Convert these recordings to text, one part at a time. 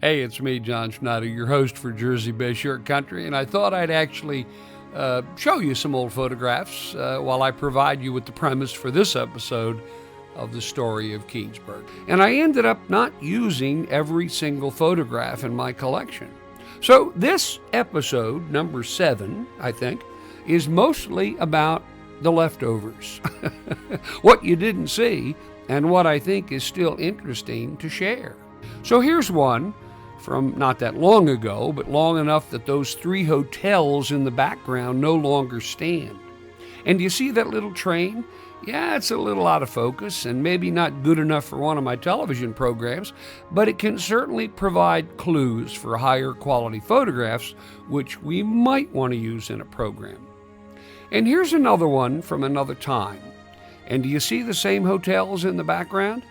Hey, it's me, John Schneider, your host for Jersey BAYSHORE Country, and I thought I'd actually show you some old photographs while I provide you with the premise for this episode of the story of Keansburg. And I ended up not using every single photograph in my collection. So this episode, number 7, I think, is mostly about the leftovers. What you didn't see, and what I think is still interesting to share. So here's one from not that long ago, but long enough that those 3 hotels in the background no longer stand. And do you see that little train? Yeah, it's a little out of focus and maybe not good enough for one of my television programs, but it can certainly provide clues for higher quality photographs, which we might want to use in a program. And here's another one from another time. And do you see the same hotels in the background?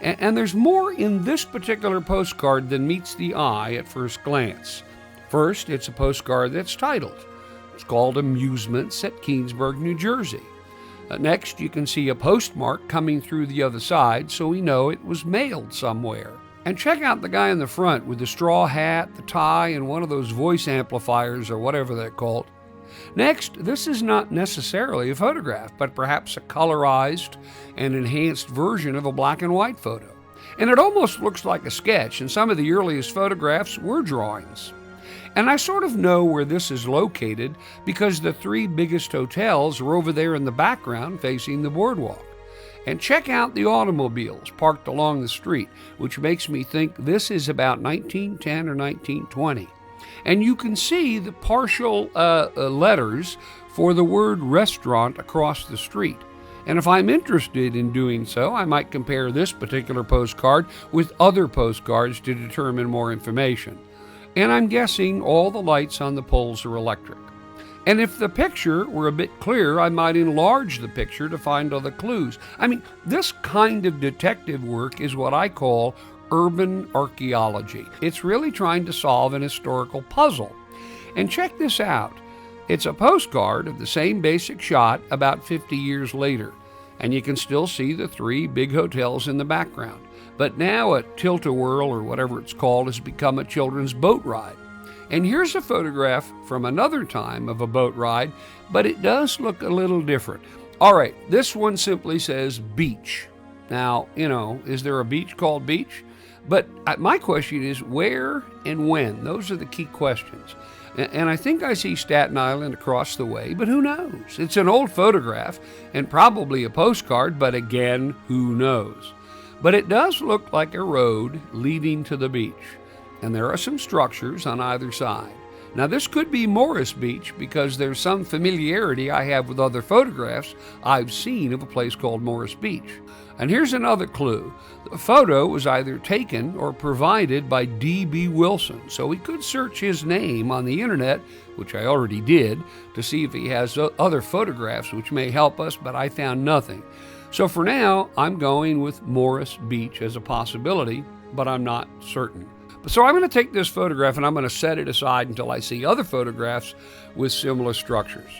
And there's more in this particular postcard than meets the eye at first glance. First, it's a postcard that's titled. It's called Amusements at Keansburg, New Jersey. Next, you can see a postmark coming through the other side, so we know it was mailed somewhere. And check out the guy in the front with the straw hat, the tie, and one of those voice amplifiers or whatever they're called. Next, this is not necessarily a photograph, but perhaps a colorized and enhanced version of a black and white photo. And it almost looks like a sketch, and some of the earliest photographs were drawings. And I sort of know where this is located because the 3 biggest hotels are over there in the background facing the boardwalk. And check out the automobiles parked along the street, which makes me think this is about 1910 or 1920. And you can see the partial letters for the word restaurant across the street. And if I'm interested in doing so, I might compare this particular postcard with other postcards to determine more information. And I'm guessing all the lights on the poles are electric. And if the picture were a bit clearer, I might enlarge the picture to find other clues. I mean, this kind of detective work is what I call urban archaeology. It's really trying to solve an historical puzzle. And check this out. It's a postcard of the same basic shot about 50 years later. And you can still see the 3 big hotels in the background. But now a tilt-a-whirl, or whatever it's called, has become a children's boat ride. And here's a photograph from another time of a boat ride, but it does look a little different. All right, this one simply says beach. Now, is there a beach called beach? But my question is where and when? Those are the key questions. And I think I see Staten Island across the way, but who knows? It's an old photograph and probably a postcard, but again, who knows? But it does look like a road leading to the beach, and there are some structures on either side. Now, this could be Morris Beach because there's some familiarity I have with other photographs I've seen of a place called Morris Beach. And here's another clue. The photo was either taken or provided by D.B. Wilson, so we could search his name on the internet, which I already did, to see if he has other photographs which may help us, but I found nothing. So for now, I'm going with Morris Beach as a possibility, but I'm not certain. So I'm going to take this photograph and I'm going to set it aside until I see other photographs with similar structures.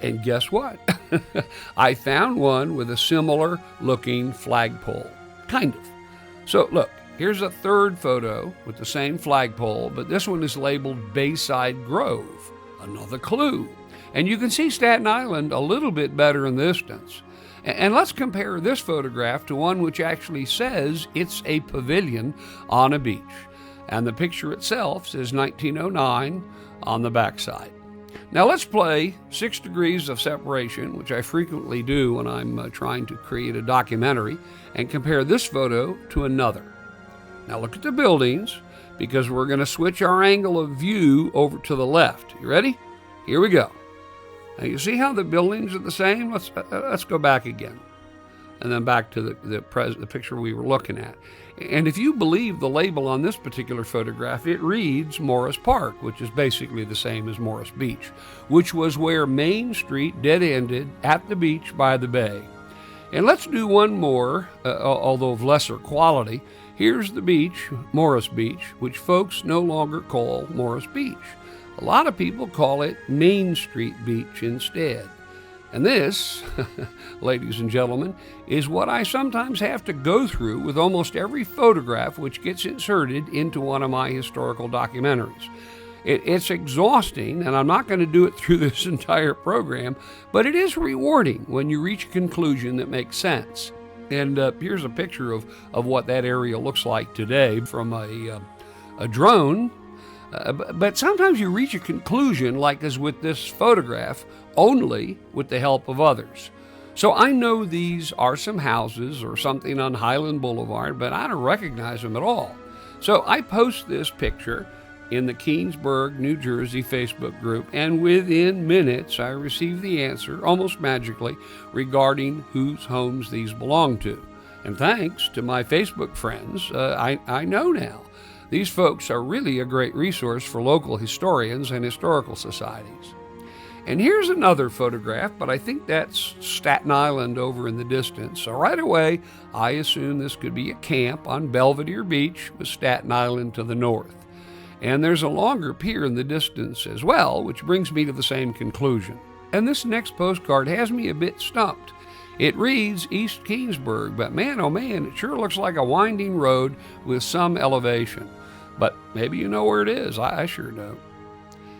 And guess what? I found one with a similar looking flagpole. Kind of. So look, here's a third photo with the same flagpole, but this one is labeled Bayside Grove. Another clue. And you can see Staten Island a little bit better in the distance. And let's compare this photograph to one which actually says it's a pavilion on a beach. And the picture itself says 1909 on the backside. Now let's play 6 degrees of separation, which I frequently do when I'm trying to create a documentary, and compare this photo to another. Now look at the buildings, because we're going to switch our angle of view over to the left. You ready? Here we go. Now you see how the buildings are the same? Let's go back again, and then back to the picture we were looking at. And if you believe the label on this particular photograph, it reads Morris Park, which is basically the same as Morris Beach, which was where Main Street dead-ended at the beach by the bay. And let's do one more, although of lesser quality. Here's the beach, Morris Beach, which folks no longer call Morris Beach. A lot of people call it Main Street Beach instead. And this, ladies and gentlemen, is what I sometimes have to go through with almost every photograph which gets inserted into one of my historical documentaries. It's exhausting, and I'm not going to do it through this entire program, but it is rewarding when you reach a conclusion that makes sense. And here's a picture of what that area looks like today from a drone. But sometimes you reach a conclusion, like as with this photograph, only with the help of others. So I know these are some houses or something on Highland Boulevard, but I don't recognize them at all. So I post this picture in the Keansburg, New Jersey Facebook group, and within minutes I receive the answer, almost magically, regarding whose homes these belong to. And thanks to my Facebook friends, I know now. These folks are really a great resource for local historians and historical societies. And here's another photograph, but I think that's Staten Island over in the distance. So right away, I assume this could be a camp on Belvedere Beach with Staten Island to the north. And there's a longer pier in the distance as well, which brings me to the same conclusion. And this next postcard has me a bit stumped. It reads East Keansburg, but man, oh man, it sure looks like a winding road with some elevation. But maybe you know where it is. I sure don't.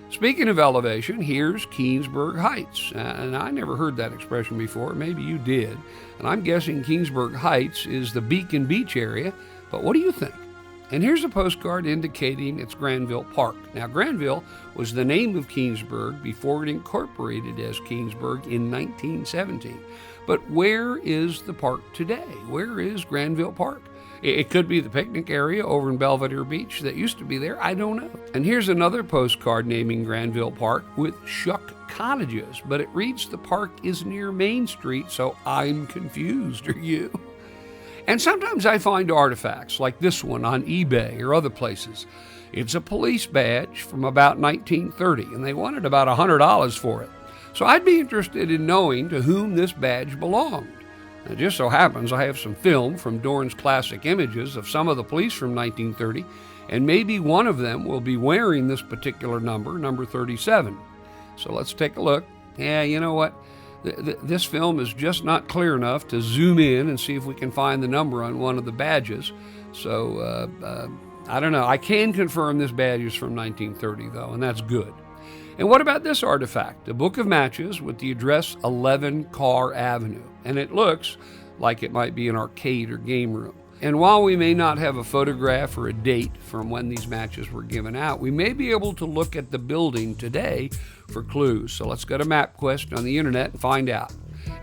Speaking of elevation, here's Keansburg Heights. And I never heard that expression before. Maybe you did. And I'm guessing Keansburg Heights is the Beacon Beach area. But what do you think? And here's a postcard indicating it's Granville Park. Now, Granville was the name of Keansburg before it incorporated as Keansburg in 1917. But where is the park today? Where is Granville Park? It could be the picnic area over in Belvedere Beach that used to be there. I don't know. And here's another postcard naming Granville Park with Shuck Cottages, but it reads the park is near Main Street, so I'm confused. Are you? And sometimes I find artifacts like this one on eBay or other places. It's a police badge from about 1930, and they wanted about $100 for it. So I'd be interested in knowing to whom this badge belonged. It just so happens I have some film from Dorn's Classic Images of some of the police from 1930, and maybe one of them will be wearing this particular number 37. So let's take a look. Yeah, you know what? This film is just not clear enough to zoom in and see if we can find the number on one of the badges. So I don't know. I can confirm this badge is from 1930, though, and that's good. And what about this artifact? A book of matches with the address 11 Carr Avenue. And it looks like it might be an arcade or game room. And while we may not have a photograph or a date from when these matches were given out, we may be able to look at the building today for clues. So let's go to MapQuest on the internet and find out.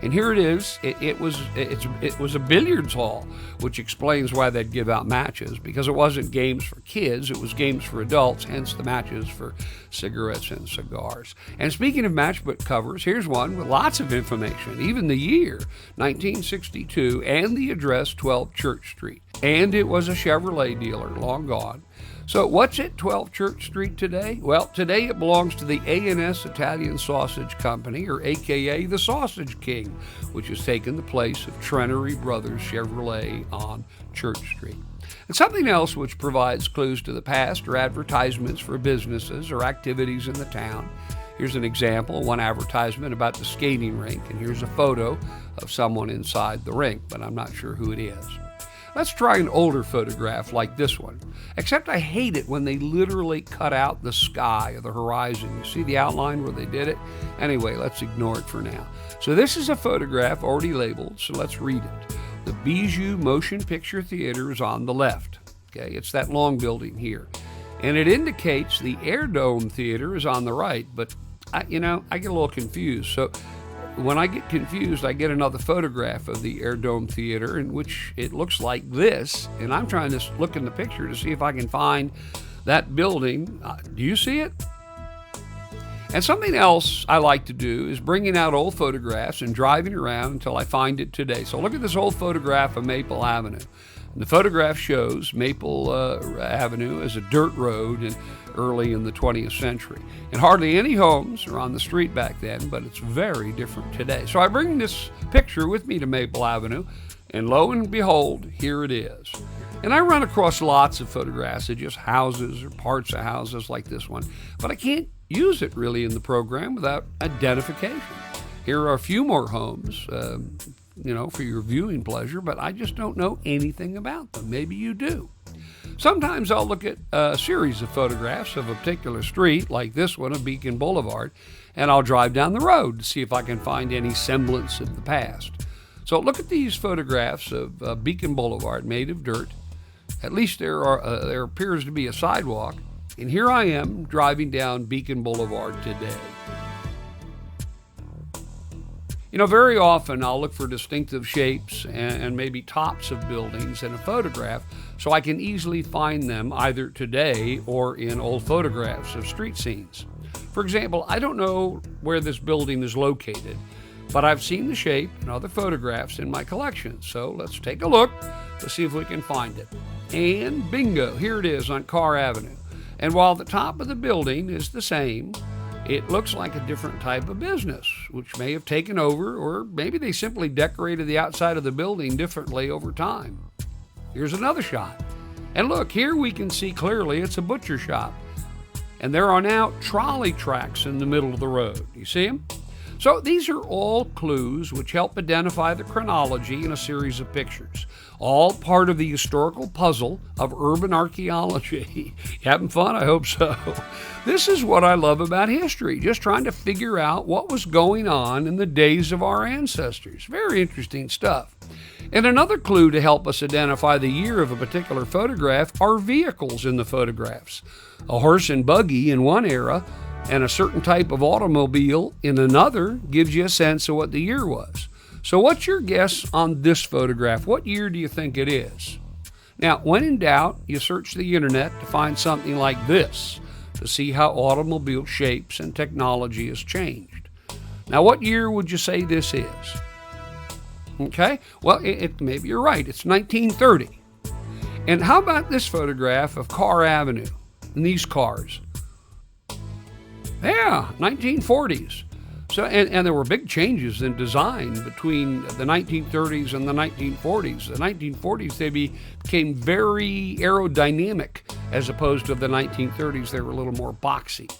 And here it is. It was a billiards hall, which explains why they'd give out matches, because it wasn't games for kids, it was games for adults, hence the matches for cigarettes and cigars. And speaking of matchbook covers, here's one with lots of information, even the year, 1962, and the address 12 Church Street. And it was a Chevrolet dealer, long gone. So what's at 12 Church Street today? Well, today it belongs to the A&S Italian Sausage Company, or AKA the Sausage King, which has taken the place of Trenery Brothers Chevrolet on Church Street. And something else which provides clues to the past are advertisements for businesses or activities in the town. Here's an example, one advertisement about the skating rink, and here's a photo of someone inside the rink, but I'm not sure who it is. Let's try an older photograph like this one, except I hate it when they literally cut out the sky or the horizon. You see the outline where they did it? Anyway, let's ignore it for now. So this is a photograph already labeled, so let's read it. The Bijou Motion Picture Theater is on the left. Okay, it's that long building here. And it indicates the Air Dome Theater is on the right, but I get a little confused. So when I get confused, I get another photograph of the Air Dome Theater in which it looks like this, and I'm trying to look in the picture to see if I can find that building. Do you see it? And something else I like to do is bringing out old photographs and driving around until I find it today. So look at this old photograph of Maple Avenue. And the photograph shows Maple Avenue as a dirt road and early in the 20th century. And hardly any homes are on the street back then, but it's very different today. So I bring this picture with me to Maple Avenue, and lo and behold, here it is. And I run across lots of photographs of just houses or parts of houses like this one, but I can't use it really in the program without identification. Here are a few more homes, for your viewing pleasure, but I just don't know anything about them. Maybe you do. Sometimes I'll look at a series of photographs of a particular street, like this one of Beacon Boulevard, and I'll drive down the road to see if I can find any semblance of the past. So look at these photographs of Beacon Boulevard made of dirt. At least there appears to be a sidewalk, and here I am driving down Beacon Boulevard today. Very often I'll look for distinctive shapes and maybe tops of buildings in a photograph so I can easily find them either today or in old photographs of street scenes. For example, I don't know where this building is located, but I've seen the shape in other photographs in my collection. So let's take a look to see if we can find it. And bingo, here it is on Carr Avenue. And while the top of the building is the same, it looks like a different type of business, which may have taken over, or maybe they simply decorated the outside of the building differently over time. Here's another shot. And look, here we can see clearly it's a butcher shop. And there are now trolley tracks in the middle of the road. You see them? So these are all clues which help identify the chronology in a series of pictures, all part of the historical puzzle of urban archaeology. You having fun? I hope so. This is what I love about history, just trying to figure out what was going on in the days of our ancestors. Very interesting stuff. And another clue to help us identify the year of a particular photograph are vehicles in the photographs. A horse and buggy in one era and a certain type of automobile in another gives you a sense of what the year was. So what's your guess on this photograph? What year do you think it is? Now, when in doubt, you search the internet to find something like this to see how automobile shapes and technology has changed. Now, what year would you say this is? Okay, well, maybe you're right. It's 1930. And how about this photograph of Carr Avenue and these cars? Yeah, 1940s. So, and there were big changes in design between the 1930s and the 1940s. The 1940s, they became very aerodynamic, as opposed to the 1930s, they were a little more boxy.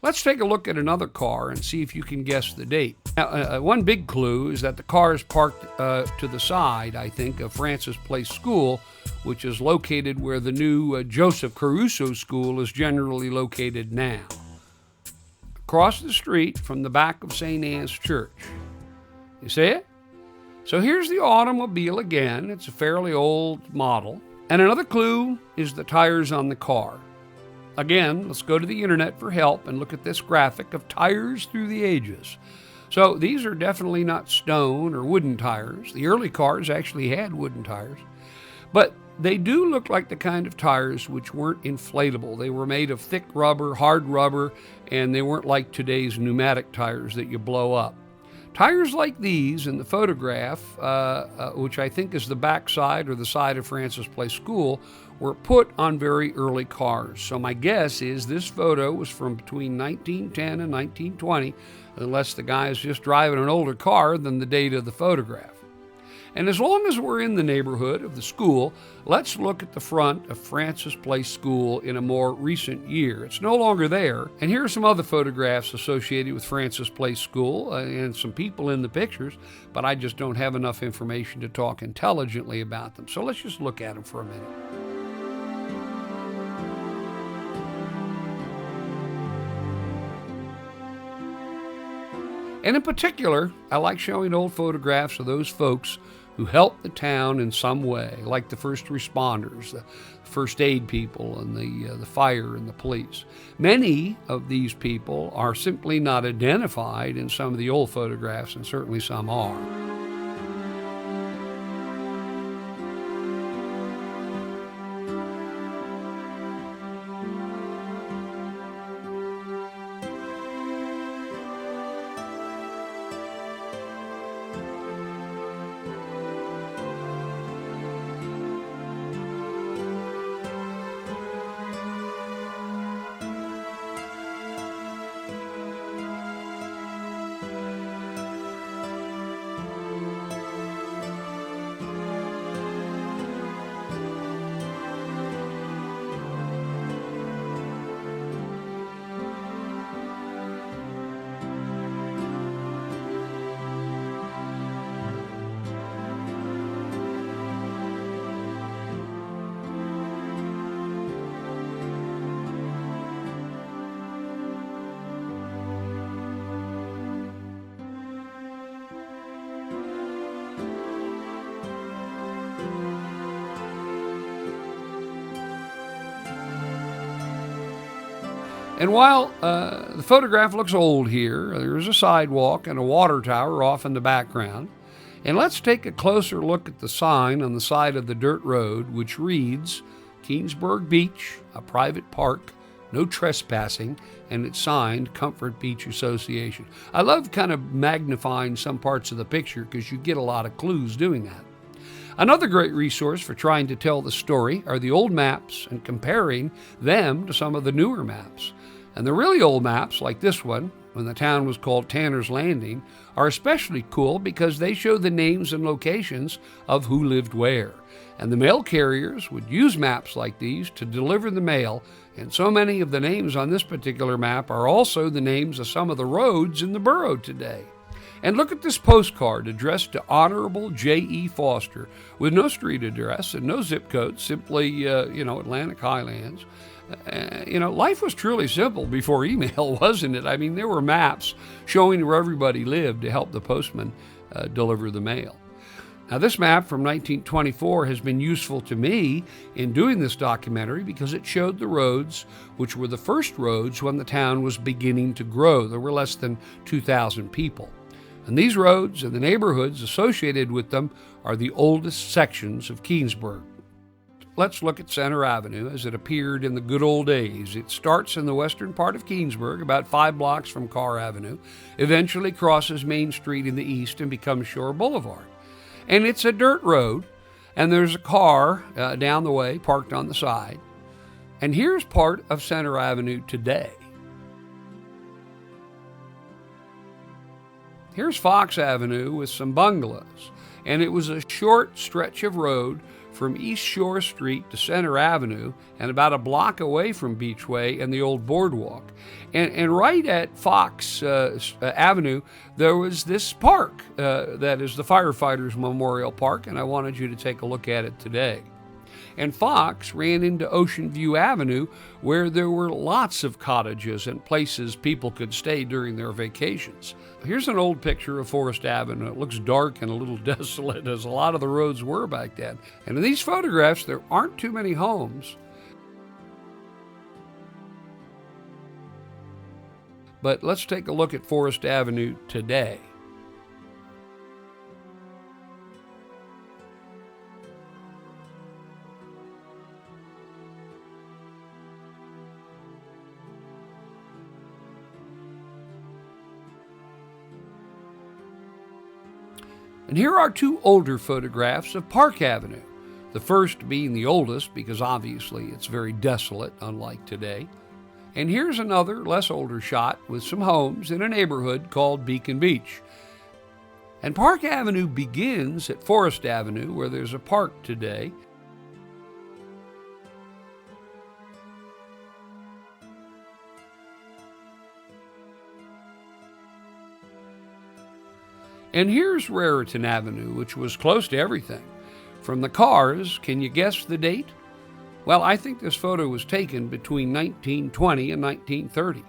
Let's take a look at another car and see if you can guess the date. Now, one big clue is that the car is parked to the side, I think, of Francis Place School, which is located where the new Joseph Caruso School is generally located now. Across the street from the back of St. Anne's Church. You see it? So here's the automobile again. It's a fairly old model. And another clue is the tires on the car. Again, let's go to the internet for help and look at this graphic of tires through the ages. So these are definitely not stone or wooden tires. The early cars actually had wooden tires. But they do look like the kind of tires which weren't inflatable. They were made of thick rubber, hard rubber, and they weren't like today's pneumatic tires that you blow up. Tires like these in the photograph, which I think is the back side or the side of Francis Place School, were put on very early cars. So my guess is this photo was from between 1910 and 1920, unless the guy is just driving an older car than the date of the photograph. And as long as we're in the neighborhood of the school, let's look at the front of Francis Place School in a more recent year. It's no longer there. And here are some other photographs associated with Francis Place School and some people in the pictures, but I just don't have enough information to talk intelligently about them. So let's just look at them for a minute. And in particular, I like showing old photographs of those folks who helped the town in some way, like the first responders, the first aid people, and the fire and the police. Many of these people are simply not identified in some of the old photographs, and certainly some are. And while the photograph looks old here, there's a sidewalk and a water tower off in the background. And let's take a closer look at the sign on the side of the dirt road, which reads, Keansburg Beach, a private park, no trespassing, and it's signed Comfort Beach Association. I love kind of magnifying some parts of the picture because you get a lot of clues doing that. Another great resource for trying to tell the story are the old maps and comparing them to some of the newer maps. And the really old maps, like this one, when the town was called Tanner's Landing, are especially cool because they show the names and locations of who lived where. And the mail carriers would use maps like these to deliver the mail, and so many of the names on this particular map are also the names of some of the roads in the borough today. And look at this postcard addressed to Honorable J.E. Foster with no street address and no zip code, simply, Atlantic Highlands. Life was truly simple before email, wasn't it? I mean, there were maps showing where everybody lived to help the postman deliver the mail. Now, this map from 1924 has been useful to me in doing this documentary because it showed the roads, which were the first roads when the town was beginning to grow. There were less than 2,000 people. And these roads and the neighborhoods associated with them are the oldest sections of Keansburg. Let's look at Center Avenue as it appeared in the good old days. It starts in the western part of Keansburg, about 5 blocks from Carr Avenue, eventually crosses Main Street in the east and becomes Shore Boulevard. And it's a dirt road, and there's a car down the way parked on the side. And here's part of Center Avenue today. Here's Fox Avenue with some bungalows, and it was a short stretch of road from East Shore Street to Center Avenue and about a block away from Beachway and the old boardwalk. And right at Fox Avenue, there was this park that is the Firefighters Memorial Park, and I wanted you to take a look at it today. And Fox ran into Ocean View Avenue, where there were lots of cottages and places people could stay during their vacations. Here's an old picture of Forest Avenue. It looks dark and a little desolate, as a lot of the roads were back then. And in these photographs, there aren't too many homes. But let's take a look at Forest Avenue today. And here are 2 older photographs of Park Avenue, the first being the oldest because obviously it's very desolate, unlike today. And here's another, less older shot with some homes in a neighborhood called Beacon Beach. And Park Avenue begins at Forest Avenue, where there's a park today. And here's Raritan Avenue, which was close to everything. From the cars, can you guess the date? Well, I think this photo was taken between 1920 and 1930.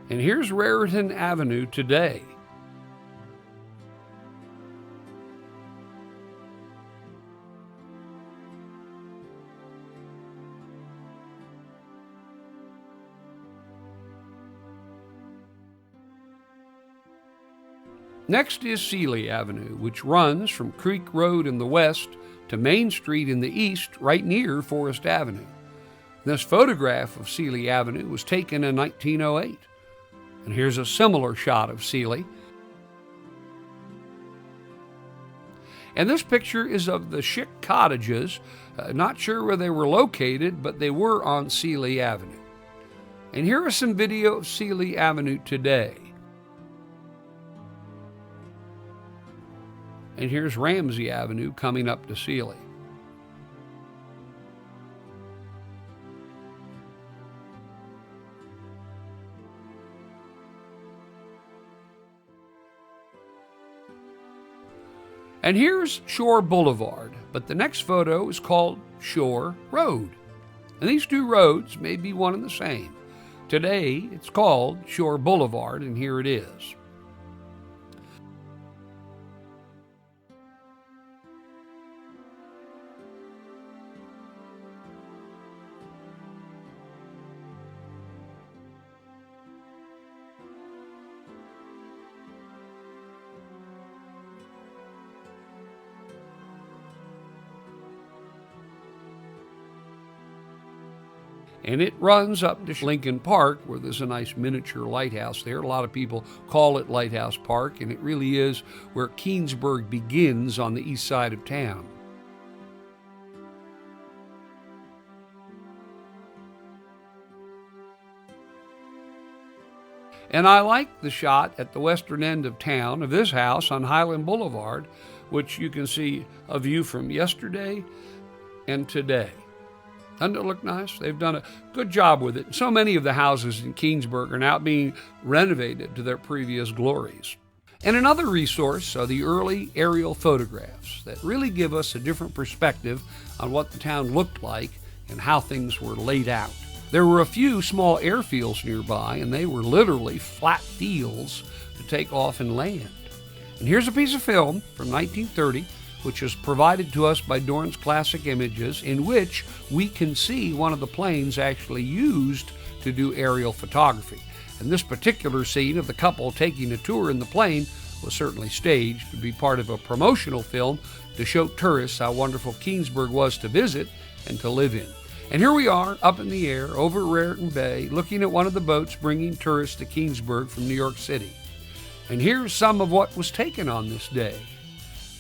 And here's Raritan Avenue today. Next is Seeley Avenue, which runs from Creek Road in the west to Main Street in the east, right near Forest Avenue. This photograph of Seeley Avenue was taken in 1908. And here's a similar shot of Seeley. And this picture is of the Schick cottages. Not sure where they were located, but they were on Seeley Avenue. And here is some video of Seeley Avenue today. And here's Ramsey Avenue coming up to Seeley. And here's Shore Boulevard, but the next photo is called Shore Road. And these 2 roads may be one and the same. Today, it's called Shore Boulevard, and here it is. And it runs up to Lincoln Park, where there's a nice miniature lighthouse there. A lot of people call it Lighthouse Park, and it really is where Keansburg begins on the east side of town. And I like the shot at the western end of town of this house on Highland Boulevard, which you can see a view from yesterday and today. Doesn't it look nice? They've done a good job with it. So many of the houses in Keansburg are now being renovated to their previous glories. And another resource are the early aerial photographs that really give us a different perspective on what the town looked like and how things were laid out. There were a few small airfields nearby, and they were literally flat fields to take off and land. And here's a piece of film from 1930, which is provided to us by Dorn's Classic Images, in which we can see one of the planes actually used to do aerial photography. And this particular scene of the couple taking a tour in the plane was certainly staged to be part of a promotional film to show tourists how wonderful Keansburg was to visit and to live in. And here we are, up in the air, over Raritan Bay, looking at one of the boats bringing tourists to Keansburg from New York City. And here's some of what was taken on this day.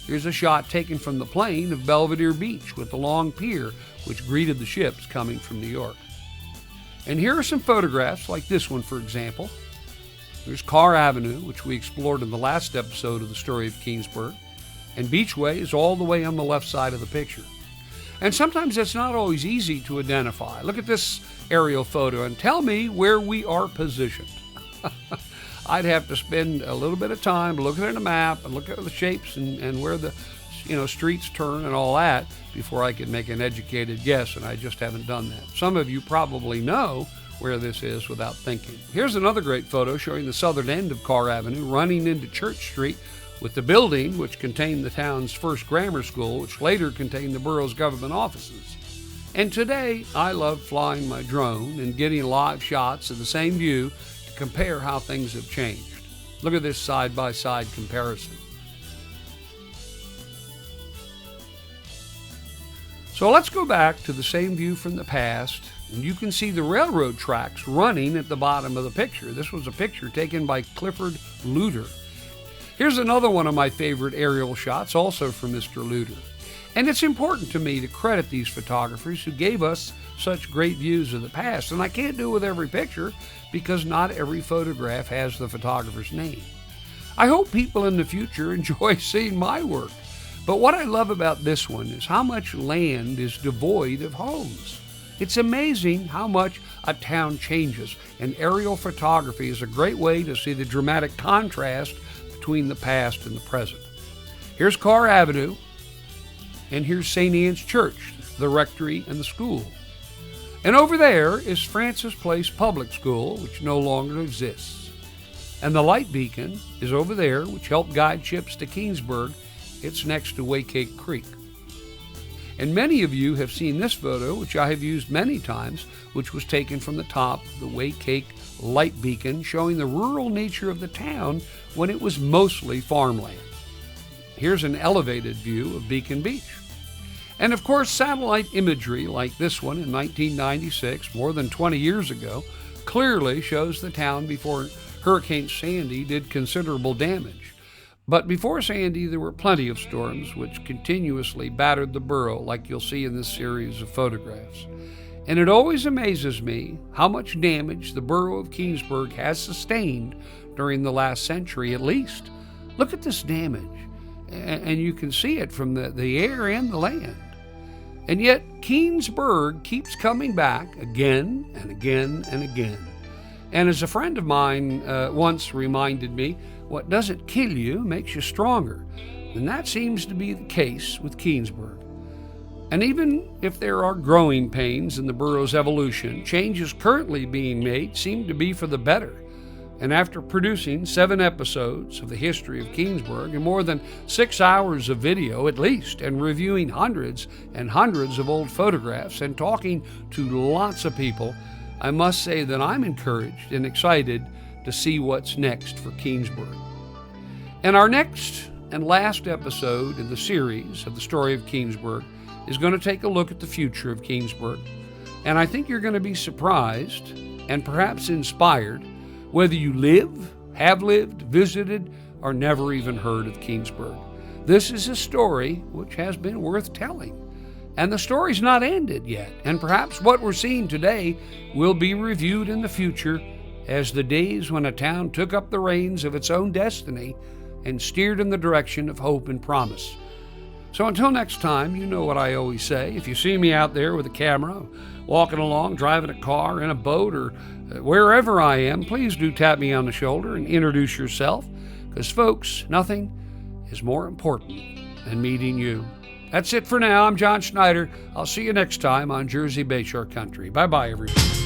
Here's a shot taken from the plane of Belvedere Beach with the long pier which greeted the ships coming from New York. And here are some photographs, like this one, for example. There's Carr Avenue, which we explored in the last episode of the Story of Keansburg, and Beachway is all the way on the left side of the picture. And sometimes it's not always easy to identify. Look at this aerial photo and tell me where we are positioned. I'd have to spend a little bit of time looking at a map and look at the shapes and where the streets turn and all that before I could make an educated guess, and I just haven't done that. Some of you probably know where this is without thinking. Here's another great photo showing the southern end of Carr Avenue running into Church Street, with the building which contained the town's first grammar school, which later contained the borough's government offices. And today, I love flying my drone and getting live shots of the same view to compare how things have changed. Look at this side-by-side comparison. So let's go back to the same view from the past, and you can see the railroad tracks running at the bottom of the picture. This was a picture taken by Clifford Luter. Here's another one of my favorite aerial shots, also from Mr. Luter. And it's important to me to credit these photographers who gave us such great views of the past. And I can't do it with every picture because not every photograph has the photographer's name. I hope people in the future enjoy seeing my work. But what I love about this one is how much land is devoid of homes. It's amazing how much a town changes, and aerial photography is a great way to see the dramatic contrast between the past and the present. Here's Carr Avenue, and here's St. Anne's Church, the rectory and the school. And over there is Francis Place Public School, which no longer exists. And the light beacon is over there, which helped guide ships to Keansburg. It's next to Waycake Creek. And many of you have seen this photo, which I have used many times, which was taken from the top of the Waycake light beacon, showing the rural nature of the town when it was mostly farmland. Here's an elevated view of Beacon Beach. And of course, satellite imagery like this one in 1996, more than 20 years ago, clearly shows the town before Hurricane Sandy did considerable damage. But before Sandy, there were plenty of storms which continuously battered the borough, like you'll see in this series of photographs. And it always amazes me how much damage the borough of Keansburg has sustained during the last century at least. Look at this damage, and you can see it from the air and the land. And yet Keansburg keeps coming back again and again and again. And as a friend of mine once reminded me, what doesn't kill you makes you stronger. And that seems to be the case with Keansburg. And even if there are growing pains in the borough's evolution, changes currently being made seem to be for the better. And after producing 7 episodes of the history of Keansburg and more than 6 hours of video at least, and reviewing hundreds and hundreds of old photographs and talking to lots of people, I must say that I'm encouraged and excited to see what's next for Keansburg. And our next and last episode in the series of the Story of Keansburg is going to take a look at the future of Keansburg. And I think you're going to be surprised and perhaps inspired, whether you live, have lived, visited, or never even heard of Keansburg. This is a story which has been worth telling. And the story's not ended yet. And perhaps what we're seeing today will be reviewed in the future as the days when a town took up the reins of its own destiny and steered in the direction of hope and promise. So until next time, you know what I always say. If you see me out there with a camera, walking along, driving a car, in a boat, or wherever I am, please do tap me on the shoulder and introduce yourself. Because, folks, nothing is more important than meeting you. That's it for now. I'm John Schneider. I'll see you next time on Jersey Bayshore Country. Bye-bye, everybody.